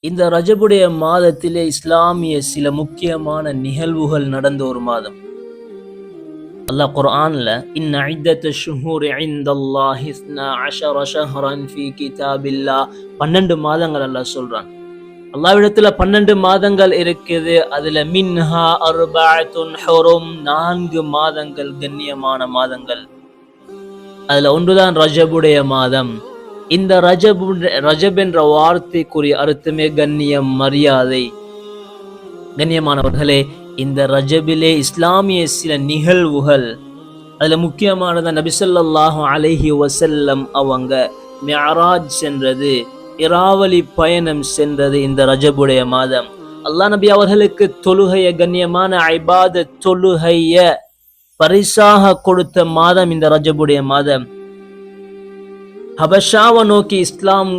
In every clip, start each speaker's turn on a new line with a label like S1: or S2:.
S1: இந்த ரஜபுடைய மாதத்திலே இஸ்லாமிய சில முக்கியமான நிகழ்வுகள் நடந்த ஒரு மாதம். அல்லாஹ் குர்ஆன்ல இன்ன இத்தத்த ஷுஹூரி இன்தல்லாஹி 12 ஷஹ்ரன் ஃபீ கிதாபில்லாஹ் 12 மாதங்கள் அல்லாஹ் சொல்றான். அல்லாஹ்விடத்துல 12 மாதங்கள் இருக்குது. அதுல மின்ஹா அர்பஅத்துன் ஹுரும் 4 மாதங்கள் கண்ணியமான மாதங்கள். அதுல ஒன்றுதான் ரஜபுடைய மாதம். இந்த ரஜப் என்ற வார்த்தைக்குரிய அர்த்தமே கண்ணியம், மரியாதை. கண்ணியமானவர்களே, இந்த ரஜபிலே இஸ்லாமிய சில நிகழ்வுகள், அதுல முக்கியமானது நபி ஸல்லல்லாஹு அலைஹி வஸல்லம் அவங்க மிஅராஜ் சென்றது, இராவலி பயணம் சென்றது இந்த ரஜபுடைய மாதம். அல்லாஹ் நபி அவர்களுக்கு தொழுகைய, கண்ணியமான இபாதத் தொழுகைய பரிசாக கொடுத்த மாதம் இந்த ரஜபுடைய மாதம். ஹபஷாவை நோக்கி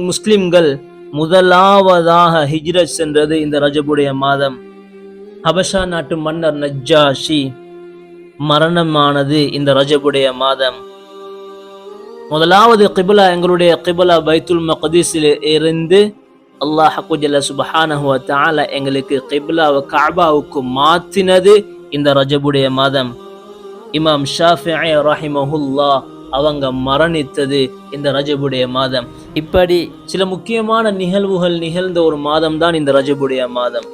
S1: முஸ்லிம்கள் முதலாவதாக ஹிஜ்ரத் சென்றது இந்த ரஜபுடைய மாதம். ஹபஷா நாட்டு மன்னர் நஜ்ஜாஷி மரணமானது இந்த ரஜபுடைய மாதம். முதலாவது கிபிலா, எங்களுடைய கிபிலா பைத்துல் மக்திஸில் இருந்து அல்லாஹ் ஜல்ல சுப்ஹானஹு வ தஆலா எங்களுக்கு கிபிலாவை கஅபாவுக்கு மாற்றினது இந்த ரஜபுடைய மாதம். இமாம் ஷாஃபிஈ ரஹிமஹுல்லாஹ் அவங்க மரணித்தது இந்த ரஜபுடைய மாதம். இப்படி சில முக்கியமான நிகழ்வுகள் நிகழ்ந்த ஒரு மாதம் தான் இந்த ரஜபுடைய மாதம்.